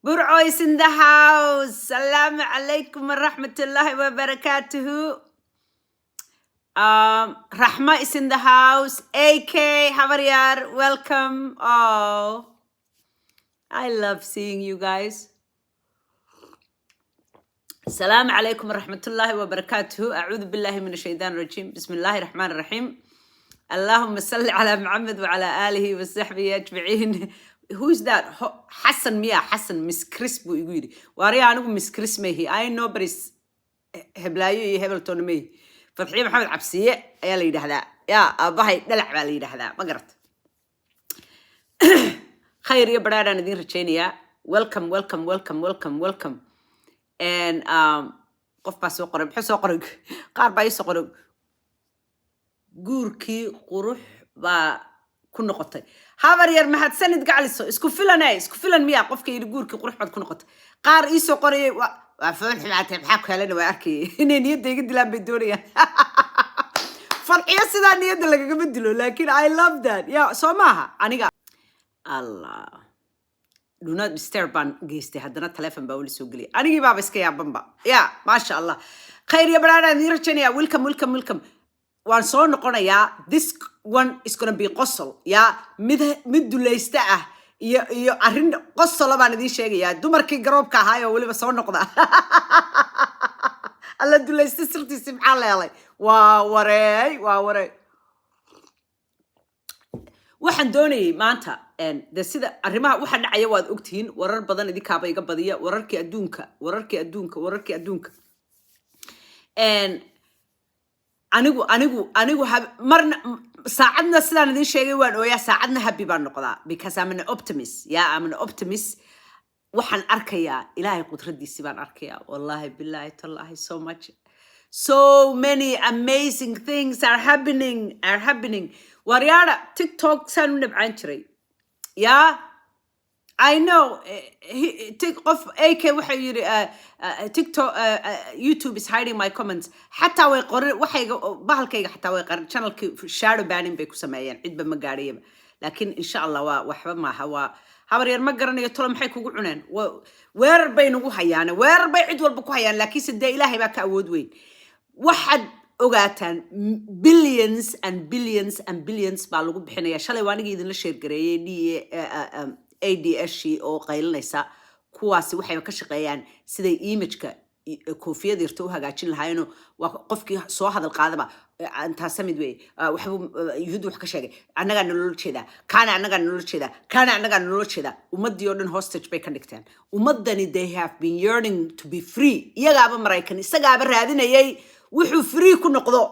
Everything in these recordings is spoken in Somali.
Bur'o is in the house. Assalamu alaikum wa rahmatullahi wa barakatuhu. Rahma is in the house. AK, Havariyar, welcome. Oh, I love seeing you guys. Assalamu alaikum wa rahmatullahi wa barakatuhu. A'udhu billahi min ash-shaytan rajim. Bismillahir rahmanir rahim. Allahumma salli ala Muhammad wa ala alihi wa sahbihi ajma'in. Who's that? Hassan Mia Hassan Miss Chris bu igu yiri. Wari anigu Miss Chris mehi. I know but is heblayo iyo hebelton mehi. Fadhiye Maxamed Cabsiye ayaa la yiraahdaa. Ya abahay dalac baa la yiraahdaa. Ma garat. Khayr iyo baraadaan idin rajaynaya. Welcome, welcome, welcome, welcome, welcome. And qof baa soo qoray. Muxuu soo qoray? Qaar baa soo qoray. Guurkii qurux baa ku noqotay. Habaryar mahad sanad gacaliso isku filan miya qofka yiri guurkii qurux baad ku noqotay. Qaar ii soo qorayay waa fool xilaatay maxaa ku helana waa arkay inay niyadda iga dilaan bay doonayaan. Farqiyo sidaa niyadda lagaga dilo laakiin I love that. Ya soo maaha aniga Allah. Do not disturb ban geystay haddana telephone baa wali soo galiyay. Anigii baaba iska yaabanba. Ya maasha Allah. Khayr ya baraadaan idin rajaynaya. Welcome, welcome, welcome. Waan soo noqonayaa. This one is going to be qosol. Ya mid dulaysta ah iyo arrin qosol baan idin sheegayaa. Dumarkii garoobka ahaa oo waliba soo noqda. Alla dulaysta sirtiisa maxaa leelay. Waa wareey. Waxaan doonayay maanta de sida arrimaha waxa dhacaya waad ogtihiin warar badan idinkaaba iga badiya wararkii adduunka. anigu marna saacadna sidaan idin sheegay waan ooyaa saacadna happy baan noqdaa because I'm an optimist. I'm an optimist. Waxaan arkayaa ilaahay qudradiisa baan arkayaa wallahi billahi tallahi so many amazing things are happening. Waryaada TikTok saan u nabcaan jiray. I know of AK waxa yiri TikTok YouTube is hiding my comments hatta way qorin waxayga bahalkayga hatta way qarin channelki shadow banning bay ku sameeyeen cidba ma gaariyaba laakiin insha Allah waa waxba ma hawa habar yar ma garanayo tolo maxay kugu cuneen weerar bay nagu hayaan weerar bay cid walba ku hayaan laakiin sidee Ilaahay baa ka awood weyn waxad ogaataan billions and billions and billions baa lagu bixinaya shalay waaniga idin la sheer gareeyay ADS oo qaylinaysa kuwaasi waxay ka shaqeeyaan siday image-ka koofiyad yarta u hagaajin lahaayeen waa qofkii soo hadal qaadaba anta samid way waxbu yuhuud wax ka sheegay annaga nolol jeeda kana annaga nolol jeeda ummadii oo dhan hostage bay ka dhigteen ummadani they have been yearning to be free iyagaaba Mareykan isagaaba raadinayay wuxuu free ku noqdo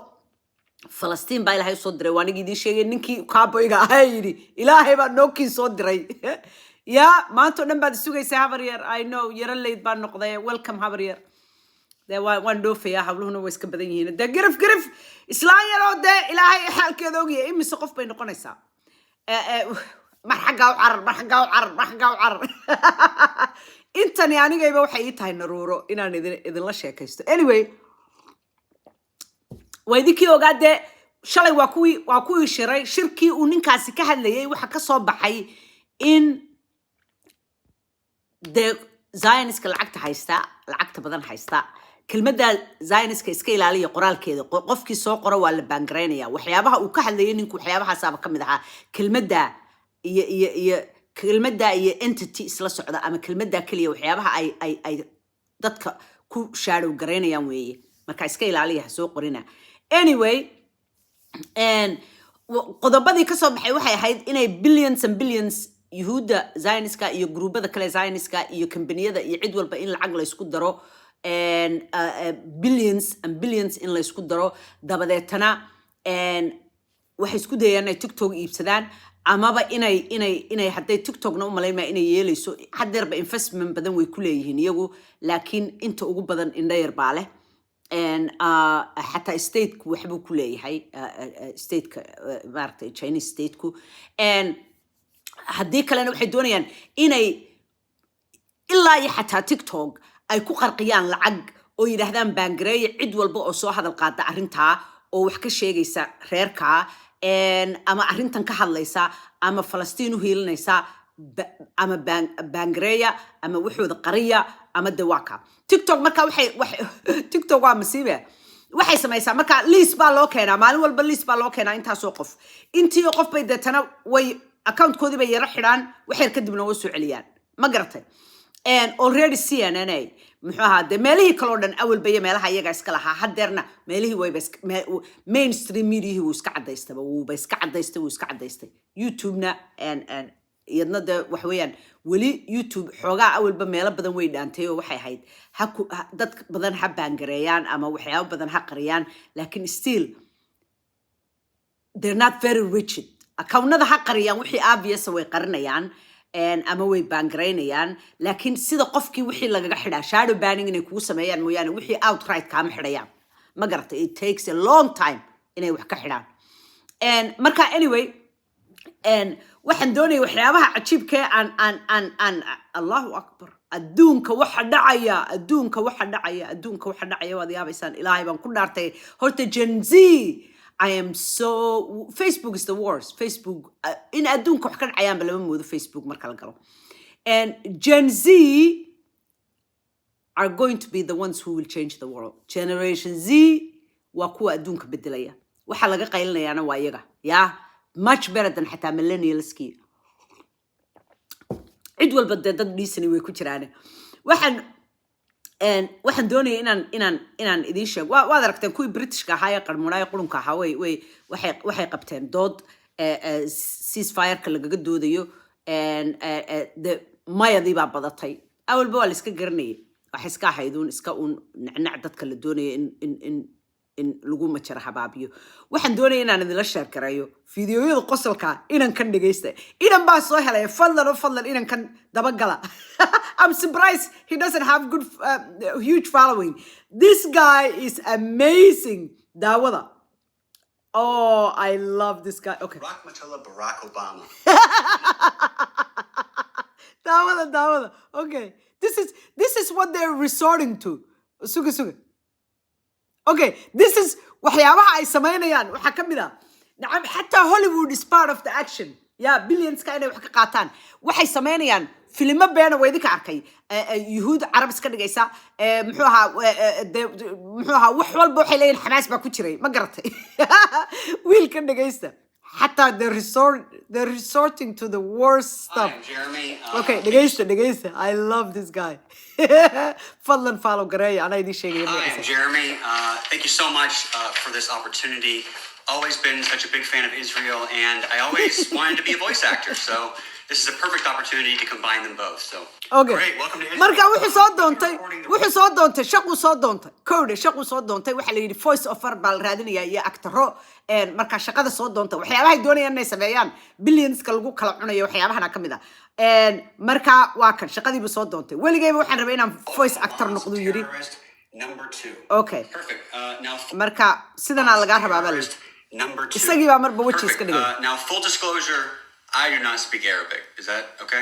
Falastiin baa Ilaahay soo diray waanigi idin sheegay ninkii kaaboyga ahaa yiri Ilaahay baa nookii soo diray maanta dhan baad sugaysaa habaryar I know yara leed baan noqday welcome habaryar waan dhoofaya habluhuna way iska badan yihiin de garaf islaan yar oo de Ilaahay xaalkeeda ogyahay imise qof bay noqonaysaa marxaga u carar intani anigayba waxay ii tahay naruuro inaan idin la sheekaysto anyway waydikii ogaade shalay waa kuwii shiray shirkii uu ninkaasi ka hadlayay waxa ka soo baxay in de Zionist lacagta badan haysta kelmadda Zionist iska ilaaliya qoraalkeeda qofkii soo qoro waa la baangareynaya waxyaabaha uu ka hadlayay ninku waxyaabahaas aba kamid ahaa kelmadda iyo entity isla socda ama kelmadda kaliya waxyaabaha ay dadka ku shadow gareynayaan weeye marka iska ilaaliya soo qorina anyway qodobadii ka soo baxay waxay ahayd inay billions and billions yuhuuda Zionistka iyo gruubada kale Zionistka iyo kambaniyada iyo cid walba in lacag la isku daro billions and billions in la isku daro dabadeetana waxay isku dayaan inay TikTok iibsadaan amaba inay hadday TikTokna u maleeyma inay yeelayso hadeerba investment badan way ku leeyihiin iyagu laakiin inta ugu badan indhayar baa leh حتى state وحبو كله هاي state ماركت Chinese state كو هديك لنا وحيد دونيان إني إلا حتى تيك توك أي كو قرقيان لعق أو يرهدان بانجري عد والبقى صو هذا القاطع أرنتها أو وحكي شيء يسا ريركا أما أرنتن كحل ليسا أما فلسطين وهيل نيسا ama bangareeya ama wuxuuda qariya ama dawaka TikTok marka waxay TikTok waa masiibe waxay samaysaa marka list baa loo keenaa maalin walba list baa loo keenaa intaas oo qof intii qof bay deetana way account-koodii bay yara xidhaan waxay kadibna u soo celiyaan ma garatay and already CNN muxuu ahaa de meelihii kale oo dhan awal bay meelaha iyaga iska lahaa hadeerna meelihii way mainstream media wuu iska cadaystay YouTube-na and iyadna de wax weeyaan weli YouTube xoogaa awalba meelo badan way dhaantay oo waxay ahayd dad badan ha baangareeyaan ama waxyaabo badan ha qariyaan laakiin still they're not very rigid account-nada ha qariyaan wixii obvious way qarinayaan ama way baangareynayaan laakiin sida qofkii wixii lagaga xidhaa shadow banning inay kugu sameeyaan mooyaane wixii outright kaama xidhayaan ma garatay it takes a long time inay wax ka xidhaan marka anyway waxaan doonaya waxyaabaha cajiibkee aan Allahu akbar adduunka waxa dhacaya waad yaabaysaan ilaahay baan ku dhaartay horta Gen Z I am so Facebook is the worst Facebook in adduunka wax ka dhacayaan lama moodo Facebook marka la galo and Gen Z are going to be the ones who will change the world Generation Z waa kuwa adduunka bedelaya waxa laga qaylinayaana waa iyaga yaa much better than حتى millennialski cid walba dad dhiisani way ku jiraan waxaan doonaya inaan idin sheego waad aragteen kuwii Britishka ahaa ee qarmuunay qurunka ahaa waxay qabteen dood ceasefire-ka lagaga doodayo the mayadii baa badatay awalba waa la iska garanayay wax iska hayduun iska nacnac dadka la doonaya in lagu majara habaabiyo waxaan doonaya inaan idin la sheer gareeyo fiidiyoyada qosolka inaan kan dhageysta inaan baa soo helay fadlan inaan kan daba gala I'm surprised he doesn't have good huge following this guy is amazing daawada oh I love this guy okay Barack Obama daawada okay this is what they're resorting to suga okay this is waxyaabaha ay sameynayaan waxa kamid ah nacam hatta Hollywood is part of the action yeah billions ka inay wax ka qaataan waxay sameynayaan filmo beena way idinka arkay yuhuud carab iska dhigaysa muxuu ahaa wax walba waxay leeyihiin xamaas baa ku jiray ma garatay wiilka dhagaysta حتى they're resorting to the worst stuff. Jeremy, okay, dhagaysta. I love this guy. Fadlan follow Garay. Hi, I'm Jeremy. Thank you so much for this opportunity. Always been such a big fan of Israel, and I always wanted to be a voice actor. So this is a perfect opportunity to combine them both. So okay. Great. Welcome to Israel. Marka wuxuu soo doontay shaqo soo doontay waxa la yiri voice over bal raadinaya iyo actoro marka shaqada soo doontay waxyaabaha ay doonayaan inay sameeyaan billions ka lagu kala cunayo waxyaabahana kamid ah marka waa kan shaqadiiba soo doontay waligeyba waxaan rabay inaan voice actor noqdo yiri number 2 okay perfect now marka sidana laga rabaa bal number 2 isagii baa marba waji iska dhigay now full disclosure I do not speak Arabic. Is that okay?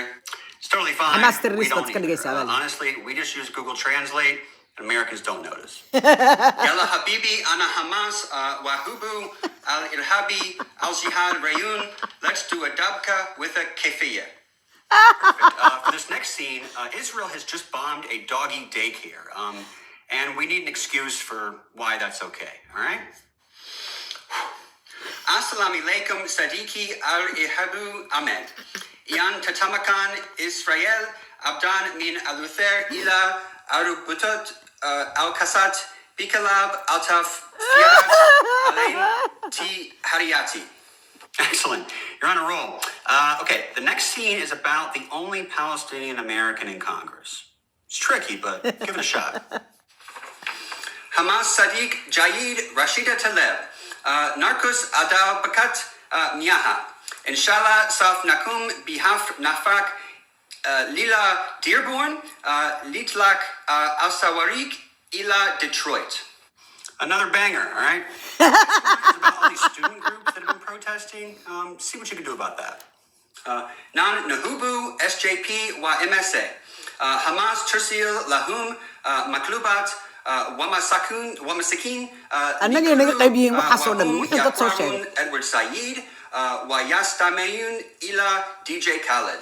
It's totally fine. We don't honestly, we just use Google Translate, and Americans don't notice. Yalla Habibi, Ana Hamas, Wahubu, Al Irhabi, Al Jihad Rayun. Let's do a dabka with a kefiyya. For this next scene, Israel has just bombed a doggy daycare, and we need an excuse for why that's okay. All right? Assalamu alaikum Sadiqi al-Ihabu Ahmed. Ian Tatamakan Israel Abdan min Aluther ila Arubutot al-Kasat Bikalab Altaf Fiat Alain T. Hariyati. Excellent. You're on a roll. Okay, the next scene is about the only Palestinian American in Congress. It's tricky, but give it a shot. Hamas Sadiq Jayid Rashida Taleb. Narcos Adal Bakat Miaha. Inshallah Saf Nakum Bihaf Nafak Lila Dearborn Litlak Al-Sawarik Ila Detroit. Another banger, all right? About all these student groups that have been protesting. See what you can do about that. Nan Nahubu SJP Wa MSA. Hamas Tursil Lahum Maklubat Wamasakin annaga inaga qaybiyeen waxa soo dhan wixii dad soo sheegay Edward Said wa Yastamayun ila DJ Khaled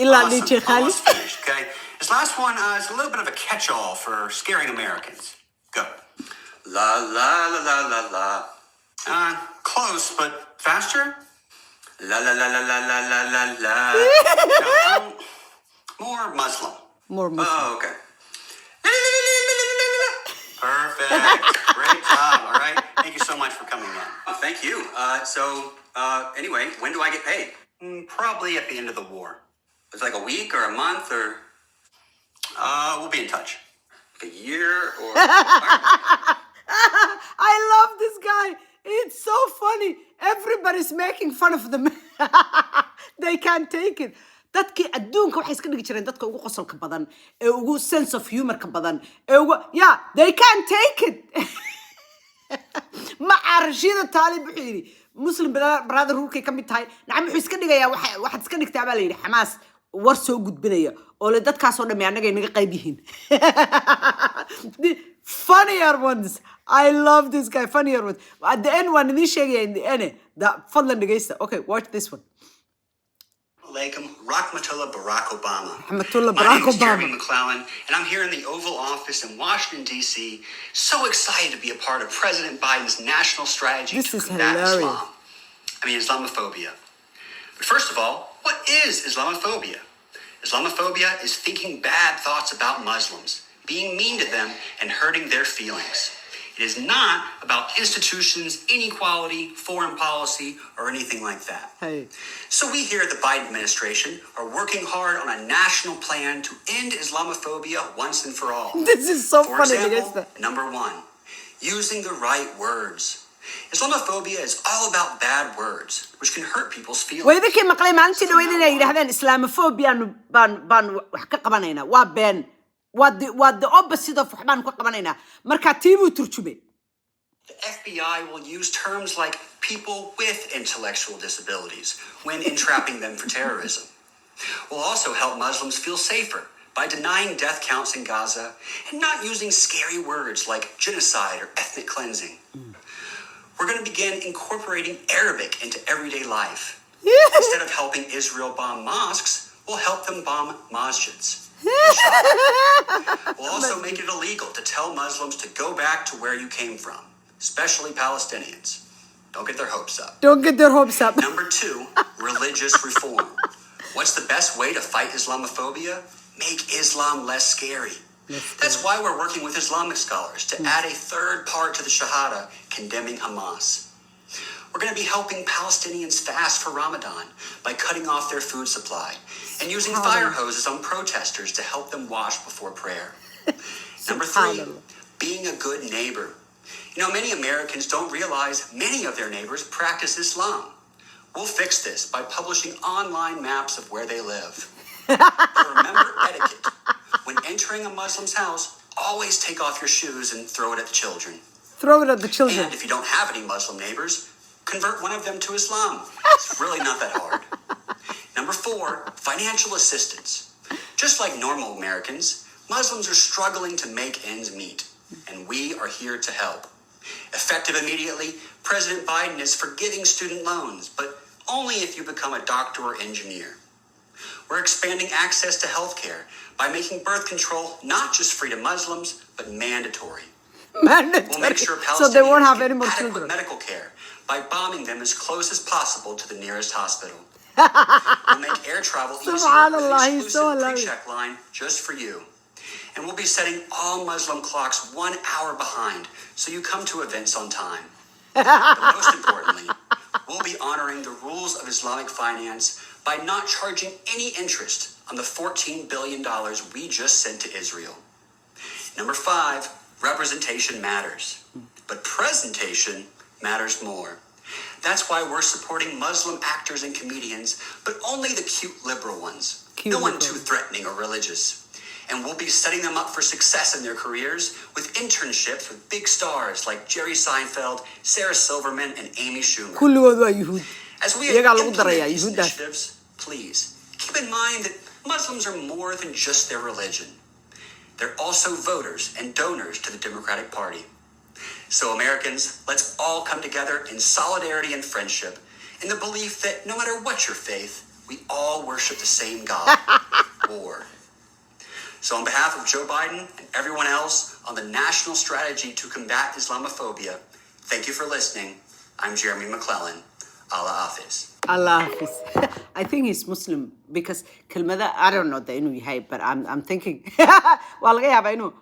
Ila Awesome. DJ Khalid. Almost finished, okay? This last one is a little bit of a catch-all for scaring Americans. Go. La la la la la la. Close, but faster. La la la la la la la la la. No, more Muslim. More Muslim. Oh, okay. Perfect. Great job. All right. Thank you so much for coming in. Oh, thank you. Anyway, when do I get paid? Probably at the end of the war. It's like a week or a month or... we'll be in touch. Like a year or... I love this guy. It's so funny. Everybody's making fun of them. They can't take it. dadkii adduunka waxay iska dhigi jireen dadka ugu qosolka badan ee ugu sense of humor ka badan ee ugu yeah they can't take it ma arshida taalib wuxuu yiri muslim brotherhoodkay ka mid tahay nacam wuxuu iska dhigayaa waxaad iska dhigtaa baa la yiri xamaas war soo gudbinaya oo le dadkaas oo dhamay anaga inaga qayb yihiin funnier ones. I love this guy. Funnier ones. At the end, one in this in the end, that fun dhageysta. Okay, watch this one. Alaikum, Rahmatullah Barack Obama. Rahmatullah My Barack name is Obama. Jeremy McClellan, and I'm here in the Oval Office in Washington, D.C. So excited to be a part of President Biden's national strategy This to is combat hilarious. Islamophobia. But first of all, what is Islamophobia? Islamophobia is thinking bad thoughts about Muslims, being mean to them, and hurting their feelings. It is not about institutions, inequality, foreign policy, or anything like that. Hey. So we here at the Biden administration are working hard on a national plan to end Islamophobia once and for all. This is so For funny. example, number one, using the right words. Islamophobia is all about bad words, which can hurt people's feelings. Wayda kii maqlay maalintii dhaweyd inay yiraahdeen Islamophobia ban wax ka qabanayna waa been waa the opposite of wax baan ku qabanayna marka tiibu turjube. The FBI will use terms like people with intellectual disabilities when entrapping them for terrorism. We'll also help Muslims feel safer by denying death counts in Gaza and not using scary words like genocide or ethnic cleansing. We're going to begin incorporating Arabic into everyday life. Instead of helping Israel bomb mosques, we'll help them bomb masjids. We'll also make it illegal to tell Muslims to go back to where you came from, especially Palestinians. Don't get their hopes up. Don't get their hopes up. Number two, religious reform. What's the best way to fight Islamophobia? Make Islam less scary. That's why we're working with Islamic scholars to add a third part to the Shahada condemning Hamas. We're going to be helping Palestinians fast for Ramadan by cutting off their food supply and using fire hoses on protesters to help them wash before prayer. Number three, being a good neighbor. You know, many Americans don't realize many of their neighbors practice Islam. We'll fix this by publishing online maps of where they live. But remember etiquette. When entering a Muslim's house, always take off your shoes and throw it at the children. Throw it at the children. And if you don't have any Muslim neighbors, convert one of them to Islam. It's really not that hard. Number four, financial assistance. Just like normal Americans, Muslims are struggling to make ends meet, and we are here to help. Effective immediately, President Biden is forgiving student loans, but only if you become a doctor or engineer. We're expanding access to healthcare by making birth control not just free to Muslims, but mandatory. We'll make sure So they won't Palestinians have get any more adequate children. medical care by bombing them as close as possible to the nearest hospital. We'll make air travel easier with an Subhanallah, he's so exclusive hilarious. pre-check line just for you. And we'll be setting all Muslim clocks 1 hour behind so you come to events on time. But most importantly, we'll be honoring the rules of Islamic finance by not charging any interest on the $14 billion we just sent to Israel. Number five, representation matters, but presentation matters more. That's why we're supporting Muslim actors and comedians, but only the cute liberal ones. No one too threatening or religious. And we'll be setting them up for success in their careers with internships with big stars like Jerry Seinfeld, Sarah Silverman, and Amy Schumer. kulligood waa yuhuud As we iyagaa lagu implement darayaa these yuhuuddaas initiatives, please keep in mind that Muslims are more than just their religion. They're also voters and donors to the Democratic Party. So Americans, let's all come together in solidarity and friendship in the belief that no matter what your faith, We all worship the same God. War. So on behalf of Joe Biden and everyone else on the national strategy to combat Islamophobia, thank you for listening. I'm Jeremy McClellan. Allah Hafiz. Allah Hafiz. I think he's Muslim because kelmada I don't know the inuu yahay, but I'm thinking waa laga yaabaa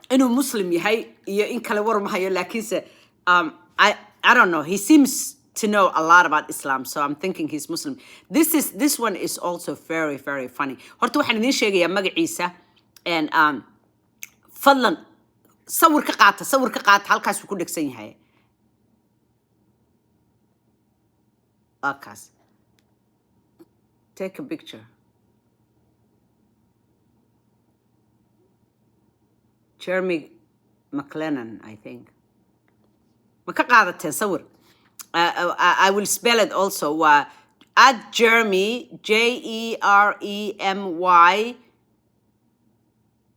inuu Muslim yahay iyo in kale war ma hayo laakiinse I don't know. He seems to know a lot about Islam, so I'm thinking he's Muslim. This one is also very, very funny. Horta waxaan idin sheegayaa magaciisa and fadlan sawir ka qaata halkaas uu ku dhegsan yahay. Halkaas. Take a picture. Jeremy McLennan, I think. Ma ka qaadateen sawir? I will spell it also. At Jeremy, Jeremy,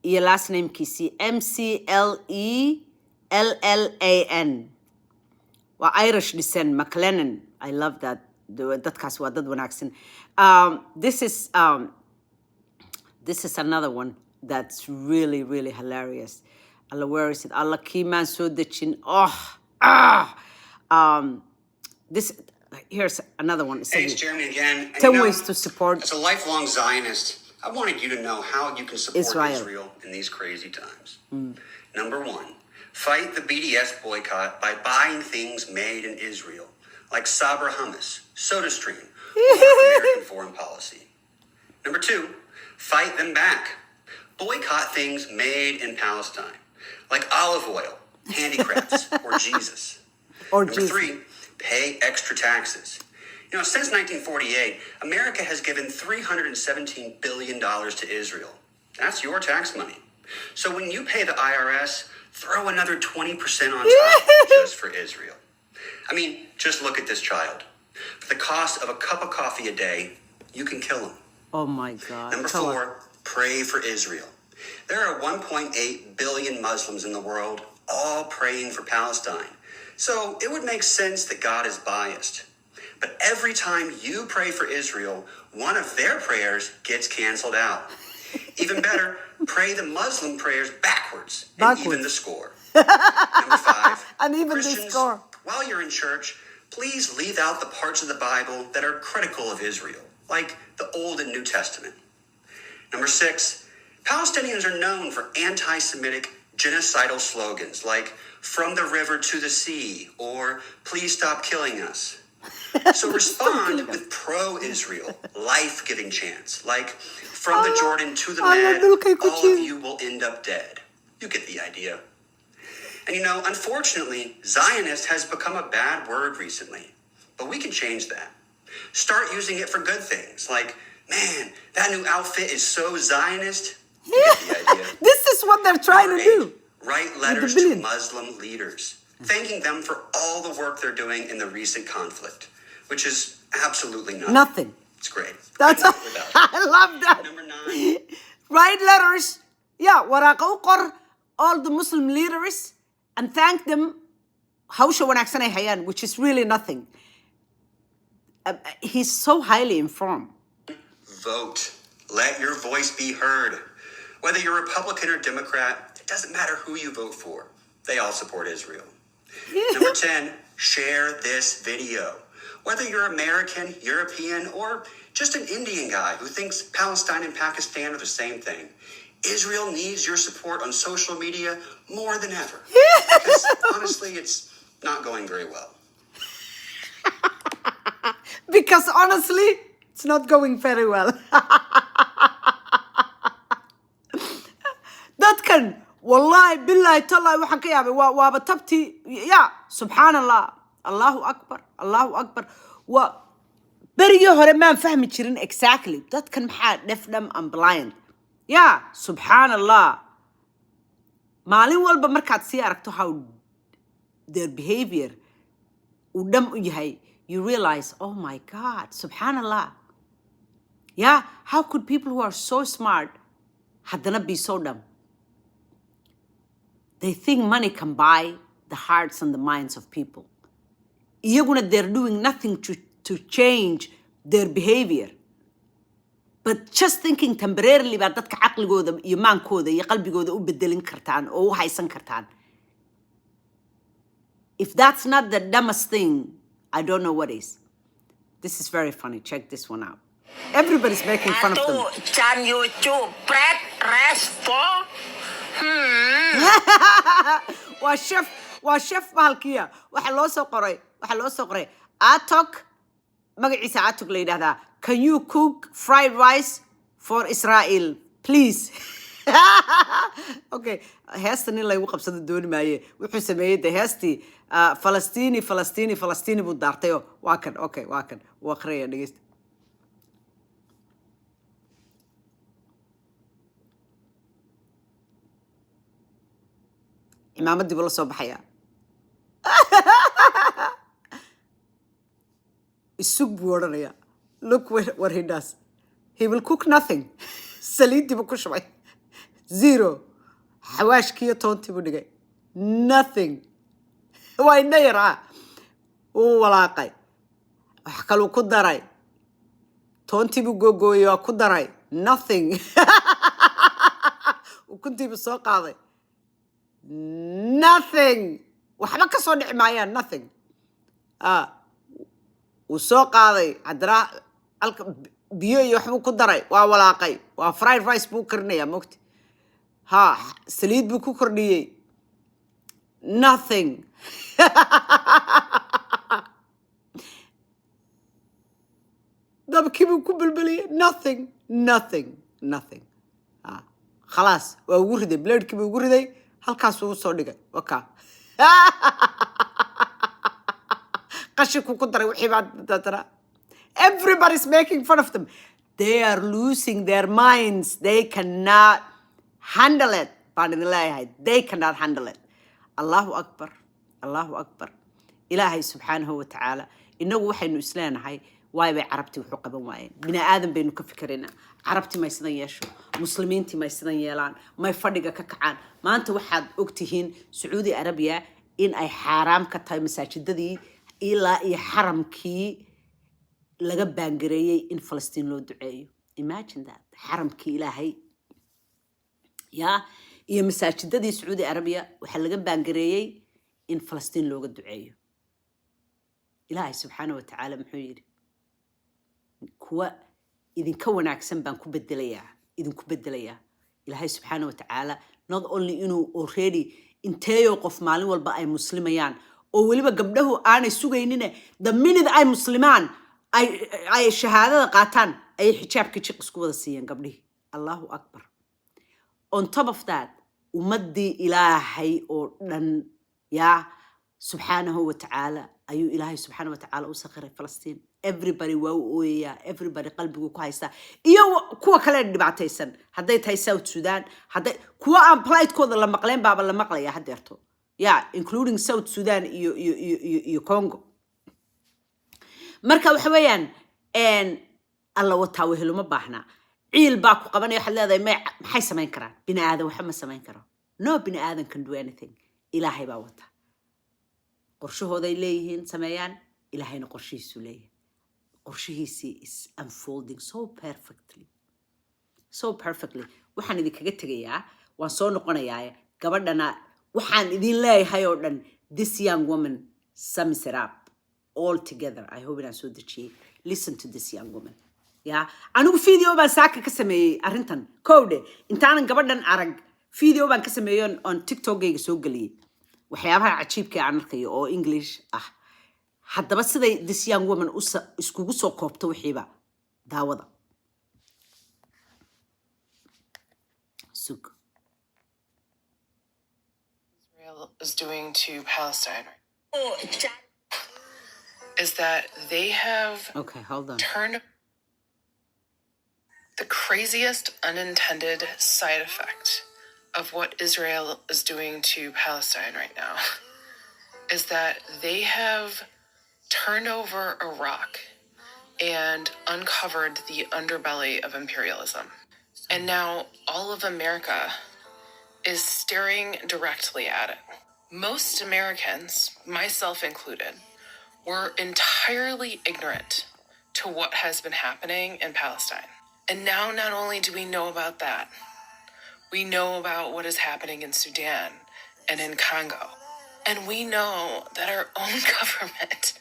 your last name Kisi, McLellan. Irish descent, McLennan. I love that. Dadkaas waa dad wanaagsan. This is another one that's really, really hilarious. Allah, where is it? Allah kiimaan soo dejin. Here's another one. Hey, it's Jeremy again. And 10 ways to support as a lifelong Zionist, I wanted you to know how you can support Israel in these crazy times. Number one, fight the BDS boycott by buying things made in Israel, like Sabra hummus, SodaStream, or American foreign policy. Number two, fight them back. Boycott things made in Palestine, like olive oil, handicrafts, or Jesus. Number three, pay extra taxes. Since 1948, America has given $317 billion to Israel. That's your tax money. So when you pay the IRS, throw another 20% on top just for Israel. I mean, just look at this child. For the cost of a cup of coffee a day, you can kill him. Oh my God. Number four, pray for Israel. There are 1.8 billion Muslims in the world, all praying for Palestine. So it would make sense that God is biased. But every time you pray for Israel, one of their prayers gets canceled out. Even better, pray the Muslim prayers backwards. And even the score. Number five, and even Christians, the score. While you're in church, please leave out the parts of the Bible that are critical of Israel, like the Old and New Testament. Number six, Palestinians are known for anti-Semitic genocidal slogans like "From the river to the sea" or "Please stop killing us." So respond with pro-Israel, life-giving chants like "From the Jordan to the Med, all of you will end up dead." You get the idea. And unfortunately, Zionist has become a bad word recently, but we can change that. Start using it for good things like, "Man, that new outfit is so Zionist." You get the idea. This is what they're trying to do. Write letters to Muslim leaders, thanking them for all the work they're doing in the recent conflict, which is absolutely nothing. It's great. I love that. Number 9. Write letters. Yeah, waraaqa u qor all the Muslim leaders and thank them hawsha wanaagsan ay hayaan, which is really nothing. He's so highly informed. Vote. Let your voice be heard. Whether you're Republican or Democrat, it doesn't matter who you vote for. They all support Israel. Number 10, share this video. Whether you're American, European, or just an Indian guy who thinks Palestine and Pakistan are the same thing, Israel needs your support on social media more than ever. Because honestly, it's not going very well. Because honestly, it's not going very well. Dadkan, wallahi, billahi, tallahi, waxaan ka yaabay waaba tabti, subhanallah, Allahu Akbar, Allahu Akbar. Berigii hore maan fahmi jirin exactly. Dadkan maxaa deaf, dumb, and blind. Subhanallah. Maalin walba markaad sii aragto how their behavior uu dham u yahay, you realize, oh my God, subhanallah. How could people who are so smart haddana be so dumb? They think money can buy the hearts and the minds of people. Iyaguna, they're doing nothing to change their behavior. But just thinking temporarily baa dadka caqligooda iyo maankooda iyo qalbigooda u bedelin kartaan oo u haysan kartaan. If that's not the dumbest thing, I don't know what is. This is very funny. Check this one out. Everybody's making fun of them. Chan YouTube, Brett, Resto. waa chef bahalkiya waxa loo soo qoray atok magaciisa atok la yidhaahdaa. Can you cook fried rice for Israel please? Okay, heestan in laygu qabsado dooni maaye wuxuu sameeyey de heestii Falastiin buu daartayo waa kan. Okay, waa kan waa akhriya dhegeysta. imaamadii buu la soo baxayaa. isug buu odhanayaa. Look what he does. He will cook nothing. Saliidii buu ku shubay. Zero. Xawaashkiiyo toontii buu dhigay. Nothing. waa ina yaraa. uu walaaqay. wax kaluu ku daray. toontii buu googooyey waa ku daray. Nothing. ukuntii buu soo qaaday. Nothing. waxba ka soo dhici maayaan. Nothing. wuu soo qaaday haddana biyo iyo waxbuu ku daray waa walaaqay waa fried rice buu karinayaa mogti saliid buu ku kordhiyey. Nothing. dabkii buu ku belbeliyey. Nothing. khalaas waa ugu riday blaadkii buu ugu riday halkaas uu soo dhigay waka. qashinku ku daray wixii baa dadana. Everybody's making fun of them. They are losing their minds. They cannot handle it. They cannot handle it. Allahu Akbar. Ilaahay subhanahu wa ta'ala. Inagu waxaynu isleenahay waay bay carabti wuxuu qaban waayeen. Bini aadan baynu ka fikirina. Carabti ma sidan yeesho. Muslimiinti ma sidan yeelaan. May fadhiga ka kacaan. Maanta waxaad ogtihiin Saudi Arabia in ay xaraam ka tahay masaajidadii ilaa iyo xaramkii laga baangareeyay in Falastiin loo duceeyo. Imagine that. xaramkii Ilaahay iyo masaajidadii Saudi Arabia waxa laga baangareeyay in Falastiin looga duceeyo. Ilaahay subhanahu wa ta'ala muxuu yiri kuwa idinka wanaagsan baan ku bedelayaa. Ilaahay subhanahu wa ta'ala not only inuu already inteeyo qof maalin walba ay muslimayaan oo waliba gabdhahu aanay sugaynin the minute ay muslimaan ay shahaadada qaataan ay xijaabka jiq isku wada siiyeen gabdhihi. Allahu Akbar. On top of that ummadii Ilaahay oo dhan subhanahu wa ta'ala ayuu Ilaahay subhanahu wa ta'ala u sakhiray Falastiin. Everybody waa u ooyaya. Everybody qalbigu ku haysta iyo kuwa kale dhibaataysan hadday tahay South Sudan hadday kuwa aan plight-kooda la maqleen baaba la maqlaya hadeerto. Including South Sudan iyo Congo. marka waxa weeyaan alla wataa wehelo ma baahna. ciil baa ku qabanaya waxaad leedahay maxay samayn karaan? bini aadan waxa ma samayn karo. No bini aadan can do anything. Ilaahay baa wata. qorshahooday leeyihiin sameeyaan. Ilaahayna qorshihiisu leeyahay. qorshihiisii is unfolding so perfectly. waxaan idinkaga tegayaa waan soo noqonayaa gabadhana waxaan idin leeyahay oo dhan this young woman sums it up all together. I hope inaan soo dejiyey. Listen to this young woman. anigu video baan saaka ka sameeyey arrintan kowdhe intaanan gabadhan arag video baan ka sameeyey on TikTok-gayga soo geliyey waxyaabaha cajiibka aan arkayo oo English haddaba siday this young woman iskugu soo koobto wixiiba daawada. Israel is doing to Palestine is that they have turned the craziest unintended side effect of what Israel is doing to Palestine right now is that they have turned over a rock and uncovered the underbelly of imperialism. And now all of America is staring directly at it. Most Americans, myself included, were entirely ignorant to what has been happening in Palestine. And now not only do we know about that, we know about what is happening in Sudan and in Congo. And we know that our own government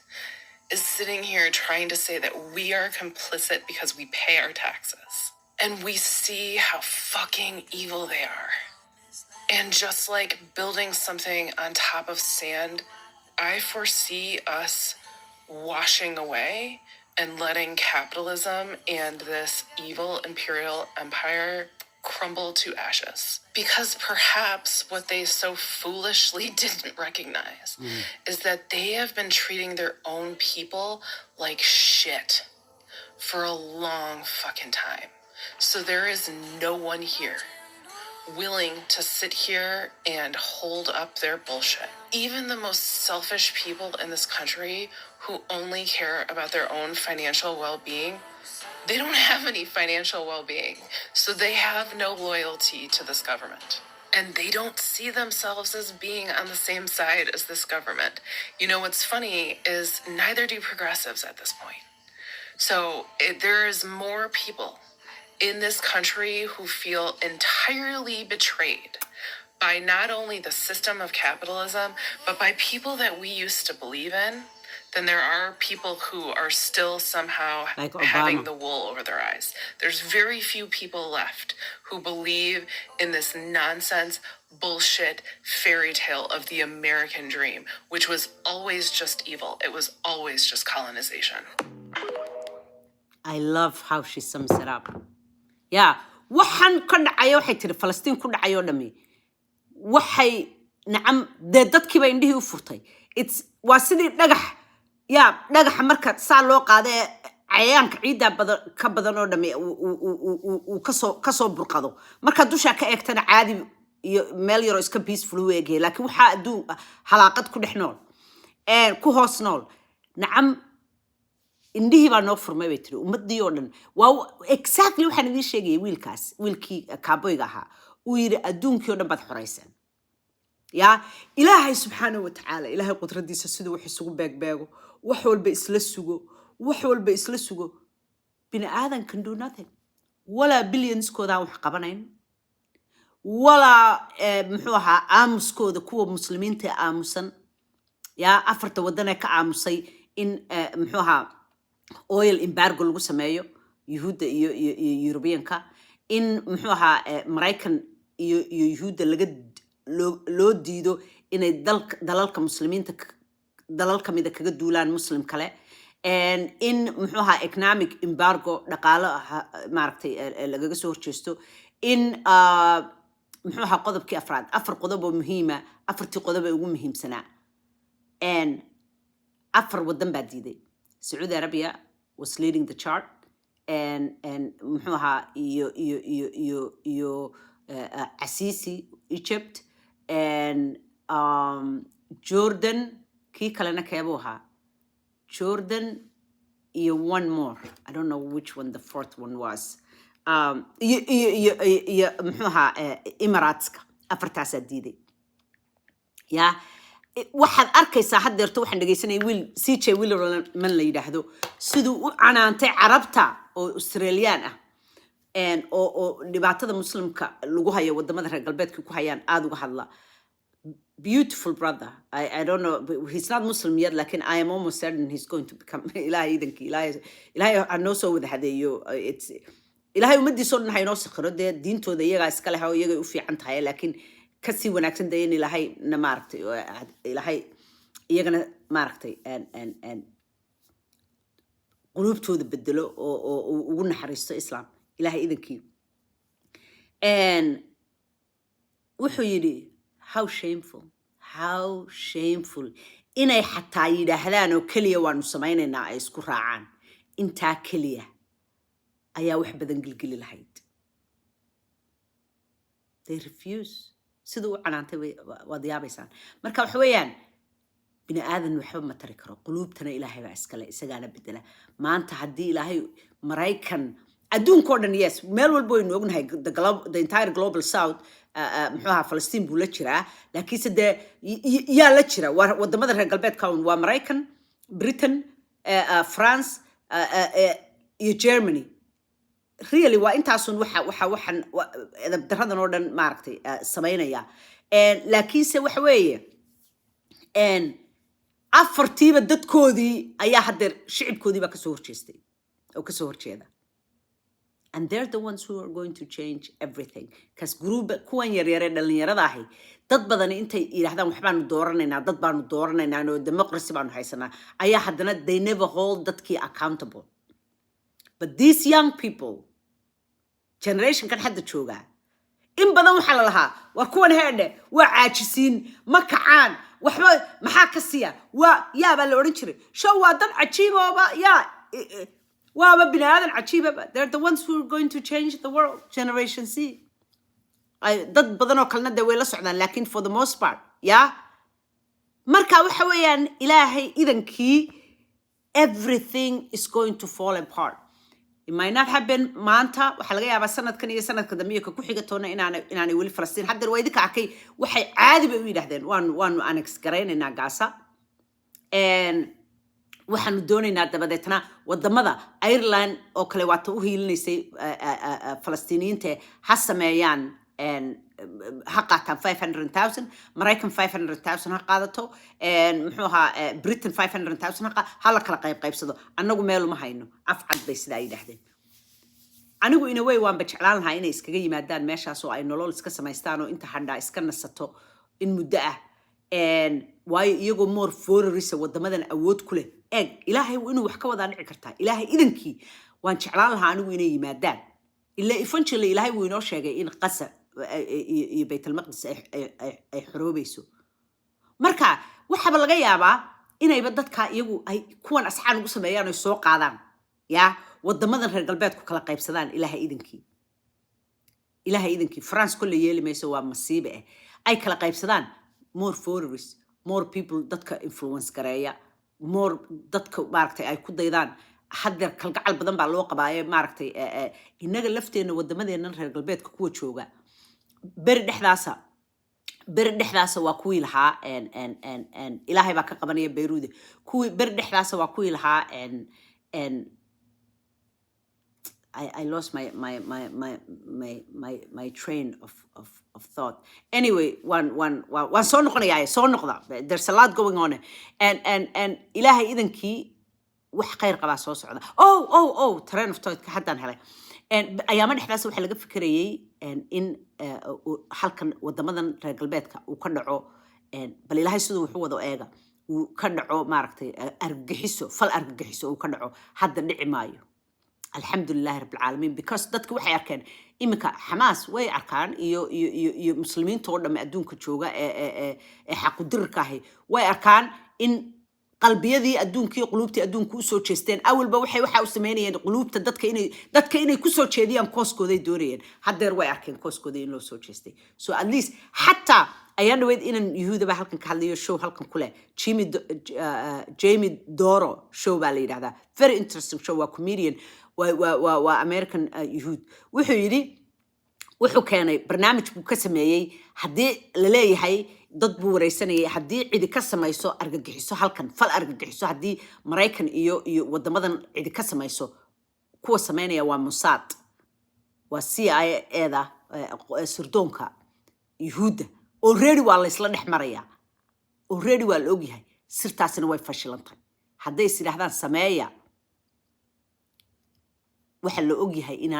is sitting here trying to say that we are complicit because we pay our taxes. And we see how fucking evil they are. And just like building something on top of sand, I foresee us washing away and letting capitalism and this evil imperial empire crumble to ashes. Because perhaps what they so foolishly didn't recognize is that they have been treating their own people like shit for a long fucking time. So there is no one here willing to sit here and hold up their bullshit. Even the most selfish people in this country who only care about their own financial well-being, they don't have any financial well-being. So they have no loyalty to this government. And they don't see themselves as being on the same side as this government. You know, what's funny is neither do progressives at this point. So there's more people in this country who feel entirely betrayed by not only the system of capitalism, but by people that we used to believe in, than there are people who are still somehow Like having Obama. the wool over their eyes. There's very few people left who believe in this nonsense, bullshit fairy tale of the American dream, which was always just evil. It was always just colonization. I love how she sums it up. Yeah, waxaan ka dhacayo waxay tiri Falastiin ku dhacayo dhami. Waxay nacam dadkiiba indhihii u furtay. Waa sidii dhagax. Yeah, dhagaxa marka saa loo qaaday cayayaanka ciidda ka badan oo dhami uu ka soo burqado. Marka dusha ka eegtana caadi iyo meel yar oo iska peaceful u eegay, laakiin waxa adduun halaaqad ku dhex nool. Ku hoos nool. Nacam indhihii baa noo furmay bay tiri ummadii oo dhan waa exactly waxaan idin sheegay wiilkii kaaboyga ahaa uu yiri adduunkii oo dhan baad xoreyseen yaa ilaahay subxaanahu wa tacaala ilaahay qudradiisa siduu wax isugu beegbeego wax walba isla sugo bini aadan can do nothing walaa billions kooda wax qabanayn walaa muxuu ahaa aamuskooda kuwa muslimiinta aamusan yaa afarta wadan ee ka aamusay in muxuu ahaa oil embargo lagu sameeyo yuhuudda iyo Europeanka in muxuu ahaa Mareykan iyo yuhuudda loo diido inay dalalka muslimiinta dalal kamida kaga duulaan muslim kale and in muxuu ahaa economic embargo dhaqaale maaragtay lagaga soo horjeesto in muxuu ahaa qodobkii afar qodob oo muhiima afartii qodob ee ugu muhiimsanaa and afar wadan baa diiday Saudi Arabia was leading the chart and muxuu ahaa iyo Assisi Egypt and Jordan kii kalena keebuu ahaa Jordan iyo one more I don't know which one the fourth one was iyo muxuu ahaa Emirateska afartaasaa diiday yeah waxaad arkaysaa haddeerto waxaan dhageysanay CJ Willerman la yiraahdo siduu u canaantay carabta oo Australian ah oo dhibaatada muslimka lagu hayo wadamada reer galbeedka ku hayaan aad uga hadla beautiful brother I don't know he's not Muslim yet lakin I am almost certain he's going to become ilaahay anoo soo wada hadeeyo ilaahay umadiisoo dhan haynoo sakhiro dee diintooda iyagaa iska leh oo iyagay u fiican tahay laakiin kasi wanaagsan dayn ilaahay na maaragtay ilaahay iyagana maaragtay qulubtooda bedelo oo ugu naxariisto islaam ilaahay idankii wuxuu yidhi how shameful inay xataa yidhaahdaan oo keliya waanu samaynaynaa ay isku raacaan intaa keliya ayaa wax badan gilgili lahayd they refuse sida u canaantay waad yaabaysaan marka waxa weeyaan bini aadan waxba ma tari karo quluubtana ilaahay baa iskale isagaana bedela maanta haddii ilaahay Mareykan adduunka oo dhan yes meel walba waynu ognahay the entire global south muxuu ahaa Falastiin buu la jiraa laakiinse dee yaa la jira wadamada reer galbeedka waa Mareykan Britain France iyo Germany really waa intaasun waxaan edeb daradan oo dhan maaragtay samaynaya laakiinse waxa weeye afartiiba dadkoodii ayaa haddeer shicibkoodii baa kasoo horjeestay oo kasoo horjeeda and they're the ones who are going to change everything because group kuwan yaryare dhalinyarada ahi dad badan intay yiraahdaan waxbaanu dooranaynaa dad baanu dooranaynaa oo democracy baanu haysanaa ayaa haddana they never hold dadkii accountable but these young people generation kan hadda jooga in badan waxa la lahaa war kuwan heedhe waa caajisiin ma kacaan waxba maxaa ka siya waa yaaba la oran jiray show waa dad cajiibooba yaa waaba binaadan cajiibaba they're the ones who are going to change the world generation C dad badan oo kalena de way la socdaan laakiin for the most part marka waxa weeyaan ilaahay idankii everything is going to fall apart it might not have been maanta waxa laga yaabaa sanadkan iyo sanadka dambe ka ku xiga toona inaanay weli Falastiin hadda waa idinka arkay waxay caadi bay u yiraahdeen waanu annex garaynaynaa Gaza waxaanu doonaynaa dabadeetna wadamada Ireland oo kale waata u hiilinaysay Falastiiniyiinta ha sameeyaan ha qaataan 500,000 Maraykan 500,000 ha qaadato muxuu ahaa Britain 500,000 ha la kala qaybsado annagu meel uma hayno afcad bay sidaa yidhaahdeen anigu in a way waan bajeclaan lahaa inay iskaga yimaadaan meeshaas oo ay nolol iska samaystaan oo inta hadhaa iska nasato in muddo ah waayo iyagoo more forerisa wadamadan awood ku leh ilaahay inuu wax ka wadaa dhici kartaa ilaahay idankii waan jeclaan lahaa anigu inay yimaadaan illa eventually ilaahay wuu inoo sheegay in qasa iyo baytul maqdis ay xoroobayso marka waxaba laga yaabaa inayba dadka iyagu ay kuwan asxaan ugu sameeyaan oo soo qaadaan wadamadan reer galbeedku kala qaybsadaan ilaahay idankii France kulli yeeli mayso waa masiibe ay kala qaybsadaan more foreigners more people dadka influence gareeya more dadka maaragtay ay ku daydaan haddeer kalgacal badan baa loo qabaaye maaragtay inaga lafteena wadamadeena reer galbeedka kuwa jooga beri dhexdaasa waa kuwii lahaa ilaahay baa ka qabanaya Beirut kuwii beri dhexdaasa waa kuwii lahaa I lost my train of thought. Anyway, one soo noqda. There's a lot going on. And ilaahay idankii wax khayr qaba soo socda. Oh, train of thought ka hadan helay. Ayaama dhexdaas waxa laga fikirayay in halkan wadamadan reer galbeedka uu ka dhaco bal ilaahay sidoo wuxuu wado eega uu ka dhaco maaragtay argagixiso uu ka dhaco hadda dhici maayo. alxamdulillahi rabbil caalamiin because dadku waxay arkeen imika Xamaas way arkaan iyo muslimiinta oo dhan adduunka jooga ee xaqu dirka ah way arkaan in qalbiyadii adduunkii qulubtii adduunku u soo jeesteen awalba waxa u sameeyeen qulubta dadka inay ku soo jeediyaan kooskooda ay doonayeen haddeer way arkeen kooskooda in loo soo jeestay so at least hatta ayaan dhaweyd inaan yuhuudaba halkan ka hadlayo show halkan kule Jamie Doro show baa la yiraahdaa very interesting show waa comedian waa American yuhuud wuxuu yiri wuxuu keenay barnaamij buu ka sameeyay hadii la leeyahay dad buu wareysanayay hadii cidi ka samayso argagixiso halkan fal argagixiso hadii Maraykan iyo wadamadan cidi ka samayso kuwa sameynaya waa Mossad waa CIA-da sirdoonka yuhuudda already waa la isla dhex maraya already waa la ogyahay sirtaasina way fashilantay hadday sidaahdaan sameeya waxa la ogyahay in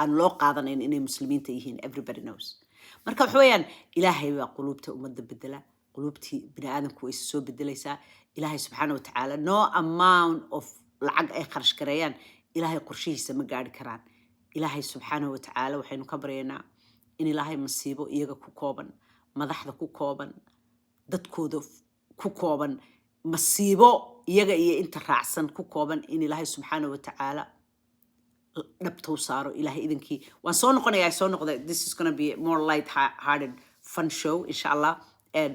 aan loo qaadanayn inay muslimiinta yihiin everybody knows marka wax weeyaan ilaahay waa qulubta umada bedela qulubtii bini'aadamku way soo bedelaysaa ilaahay subxaanahu wa ta'ala no amount of lacag ay kharash gareeyaan ilaahay qorshihiisa ma gaari karaan ilaahay subxaanahu wa ta'ala waxaynu ka baryaynaa in ilaahay masiibo iyaga ku kooban madaxda ku kooban dadkooda ku kooban masiibo iyaga iyo inta raacsan ku kooban in ilaahay subxaanahu wa ta'ala dhabta u saaro ilaahay idankii waan soo noqday this is going to be a more light-hearted fun show inshallah and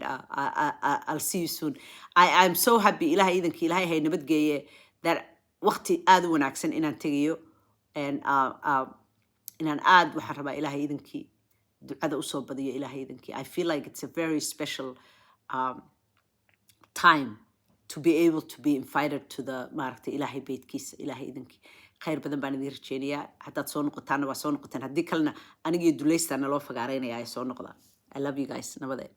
I'll see you soon I'm so happy ilaahay idankii ilaahay hay nabadgeeye that waqti aad u wanaagsan inaan tegayo and inaan aad waxaan rabaa ilaahay idankii ducada u soo badiyo ilaahay idankii I feel like it's a very special time to be able to be invited to the maaragtay ilaahay beydkiisa ilaahay idinkii khayr badan baan idin rajeynayaa haddaad soo noqotaana waa soo noqotaan haddii kalena aniga iyo duleystaa naloo fagaaraynaya ay soo noqdaan I love you guys nabadee